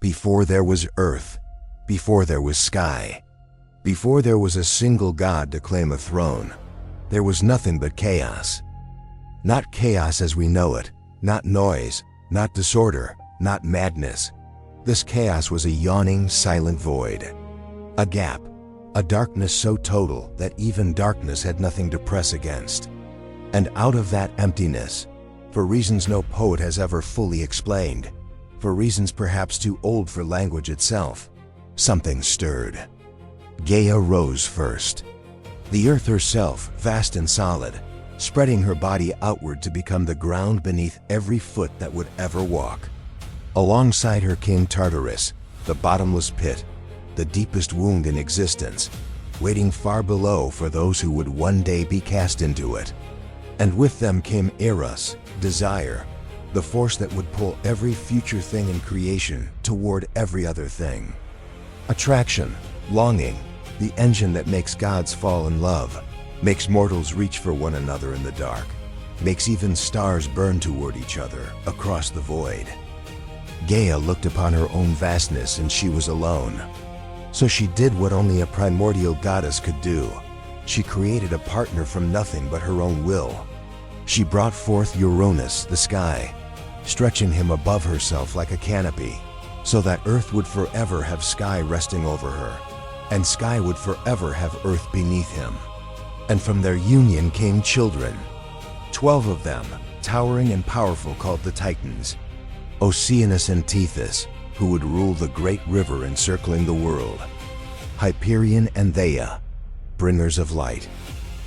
Before there was earth, before there was sky, before there was a single god to claim a throne, there was nothing but chaos. Not chaos as we know it, not noise, not disorder, not madness. This chaos was a yawning, silent void. A gap, a darkness so total that even darkness had nothing to press against. And out of that emptiness, for reasons no poet has ever fully explained, for reasons perhaps too old for language itself, something stirred. Gaia rose first. The earth herself, vast and solid, spreading her body outward to become the ground beneath every foot that would ever walk. Alongside her came Tartarus, the bottomless pit, the deepest wound in existence, waiting far below for those who would one day be cast into it. And with them came Eros, desire, the force that would pull every future thing in creation toward every other thing. Attraction, longing, the engine that makes gods fall in love, makes mortals reach for one another in the dark, makes even stars burn toward each other across the void. Gaia looked upon her own vastness and she was alone. So she did what only a primordial goddess could do. She created a partner from nothing but her own will. She brought forth Uranus, the sky, stretching him above herself like a canopy, so that earth would forever have sky resting over her, and sky would forever have earth beneath him. And from their union came children, 12 of them, towering and powerful, called the Titans, Oceanus and Tethys, who would rule the great river encircling the world, Hyperion and Theia, bringers of light,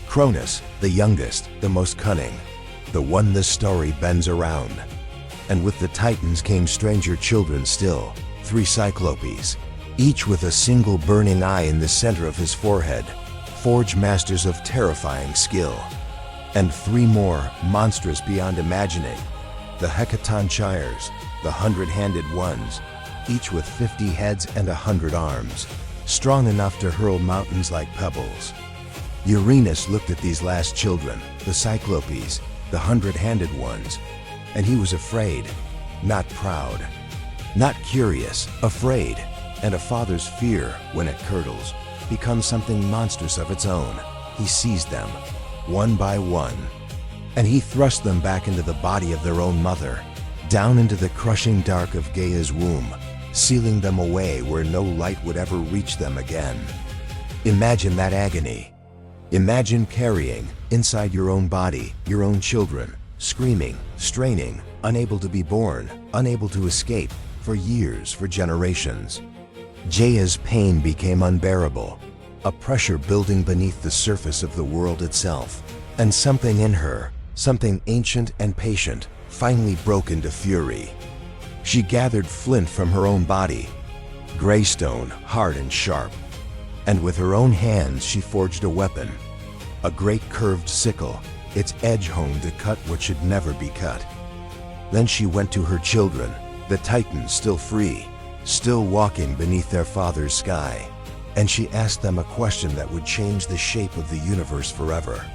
Cronus, the youngest, the most cunning, the one this story bends around. And with the Titans came stranger children still, 3 Cyclopes, each with a single burning eye in the center of his forehead, forge masters of terrifying skill. And 3 more, monstrous beyond imagining, the Hecatonchires, the 100-handed ones, each with 50 heads and 100 arms, strong enough to hurl mountains like pebbles. Uranus looked at these last children, the Cyclopes, the 100-handed ones, and he was afraid, not proud, not curious, afraid, and a father's fear, when it curdles, becomes something monstrous of its own. He seized them, one by one, and he thrust them back into the body of their own mother, down into the crushing dark of Gaia's womb, sealing them away where no light would ever reach them again. Imagine that agony. Imagine carrying, inside your own body, your own children, screaming, straining, unable to be born, unable to escape, for years, for generations. Gaia's pain became unbearable, a pressure building beneath the surface of the world itself, and something in her, something ancient and patient, finally broke into fury. She gathered flint from her own body, gray stone, hard and sharp, and with her own hands she forged a weapon, a great curved sickle, its edge honed to cut what should never be cut. Then she went to her children, the Titans still free, still walking beneath their father's sky, and she asked them a question that would change the shape of the universe forever.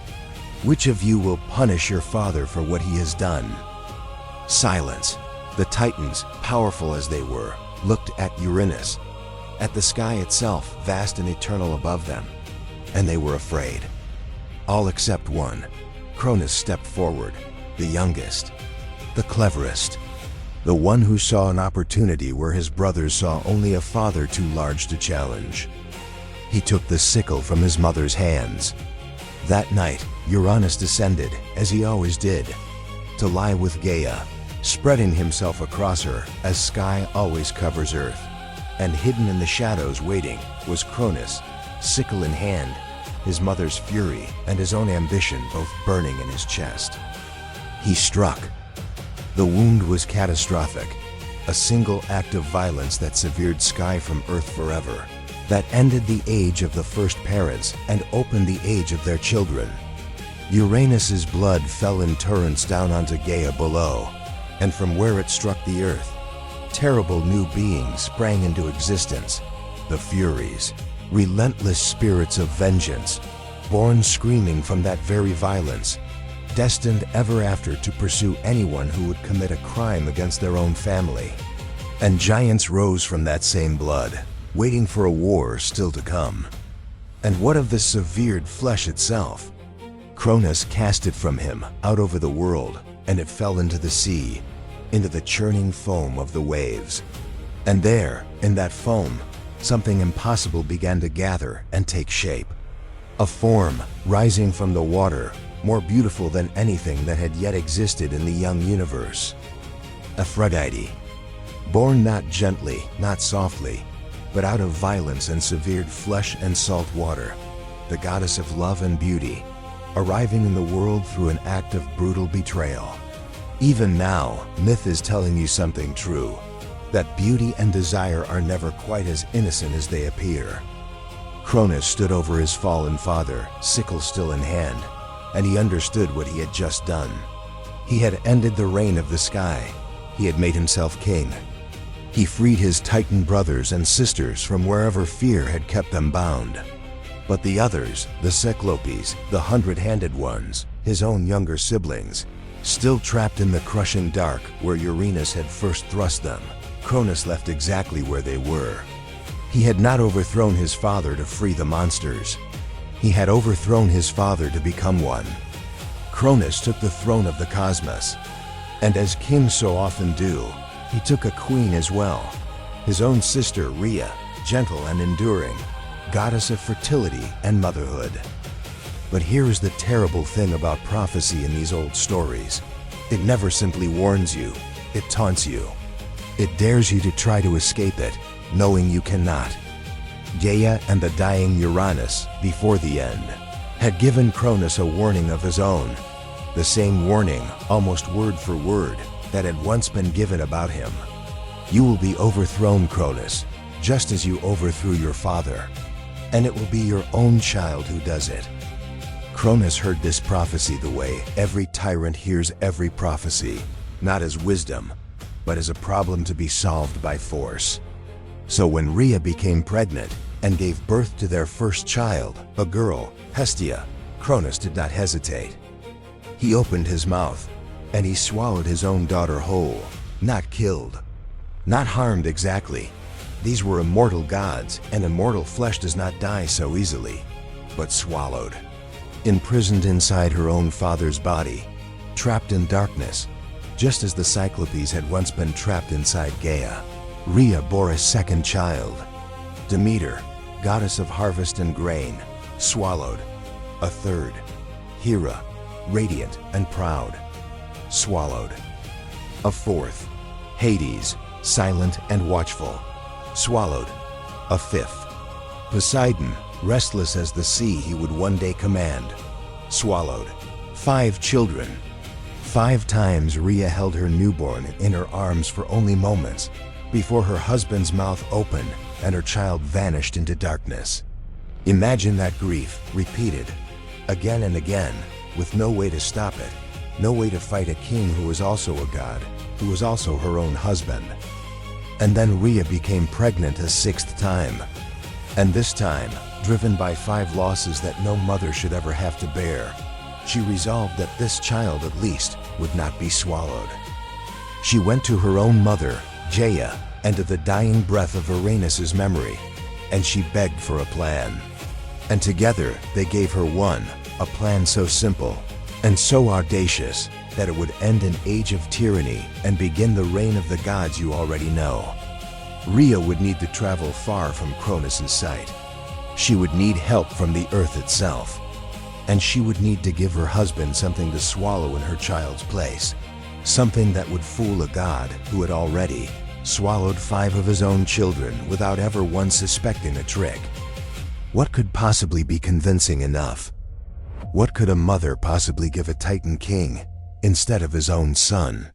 Which of you will punish your father for what he has done? Silence. The Titans, powerful as they were, looked at Uranus, at the sky itself, vast and eternal above them, and they were afraid. All except one. Cronus stepped forward, the youngest, the cleverest, the one who saw an opportunity where his brothers saw only a father too large to challenge. He took the sickle from his mother's hands. That night, Uranus descended, as he always did, to lie with Gaia, spreading himself across her as sky always covers earth. And hidden in the shadows waiting was Cronus, sickle in hand, his mother's fury and his own ambition both burning in his chest. He struck. The wound was catastrophic, a single act of violence that severed sky from earth forever, that ended the age of the first parents and opened the age of their children. Uranus's blood fell in torrents down onto Gaia below, and from where it struck the earth, terrible new beings sprang into existence, the Furies, relentless spirits of vengeance, born screaming from that very violence, destined ever after to pursue anyone who would commit a crime against their own family. And giants rose from that same blood, waiting for a war still to come. And what of the severed flesh itself? Cronus cast it from him out over the world, and it fell into the sea, into the churning foam of the waves. And there, in that foam, something impossible began to gather and take shape. A form rising from the water, more beautiful than anything that had yet existed in the young universe. Aphrodite, born not gently, not softly, but out of violence and severed flesh and salt water, the goddess of love and beauty, arriving in the world through an act of brutal betrayal. Even now, myth is telling you something true, that beauty and desire are never quite as innocent as they appear. Cronus stood over his fallen father, sickle still in hand, and he understood what he had just done. He had ended the reign of the sky. He had made himself king. He freed his Titan brothers and sisters from wherever fear had kept them bound. But the others, the Cyclopes, the hundred-handed ones, his own younger siblings, still trapped in the crushing dark where Uranus had first thrust them, Cronus left exactly where they were. He had not overthrown his father to free the monsters. He had overthrown his father to become one. Cronus took the throne of the cosmos, and as kings so often do, he took a queen as well, his own sister Rhea, gentle and enduring, goddess of fertility and motherhood. But here is the terrible thing about prophecy in these old stories. It never simply warns you, it taunts you. It dares you to try to escape it, knowing you cannot. Gaia and the dying Uranus, before the end, had given Cronus a warning of his own, the same warning, almost word for word, that had once been given about him. You will be overthrown, Cronus, just as you overthrew your father, and it will be your own child who does it. Cronus heard this prophecy the way every tyrant hears every prophecy, not as wisdom, but as a problem to be solved by force. So when Rhea became pregnant and gave birth to their first child, a girl, Hestia, Cronus did not hesitate. He opened his mouth, and he swallowed his own daughter whole, not killed, not harmed exactly. These were immortal gods, and immortal flesh does not die so easily, but swallowed. Imprisoned inside her own father's body, trapped in darkness, just as the Cyclopes had once been trapped inside Gaia, Rhea bore a second child. Demeter, goddess of harvest and grain, swallowed. A third, Hera, radiant and proud, swallowed. A fourth, Hades, silent and watchful, swallowed. A fifth, Poseidon, restless as the sea he would one day command, swallowed. 5 children. 5 times Rhea held her newborn in her arms for only moments before her husband's mouth opened and her child vanished into darkness. Imagine that grief repeated again and again, with no way to stop it, no way to fight a king who was also a god, who was also her own husband. And then Rhea became pregnant a 6th time. And this time, driven by 5 losses that no mother should ever have to bear, she resolved that this child at least would not be swallowed. She went to her own mother, Gaia, and to the dying breath of Uranus's memory, and she begged for a plan. And together they gave her one, a plan so simple and so audacious that it would end an age of tyranny and begin the reign of the gods you already know. Rhea would need to travel far from Cronus's sight. She would need help from the earth itself. And she would need to give her husband something to swallow in her child's place. Something that would fool a god who had already swallowed 5 of his own children without ever once suspecting a trick. What could possibly be convincing enough? What could a mother possibly give a Titan king instead of his own son?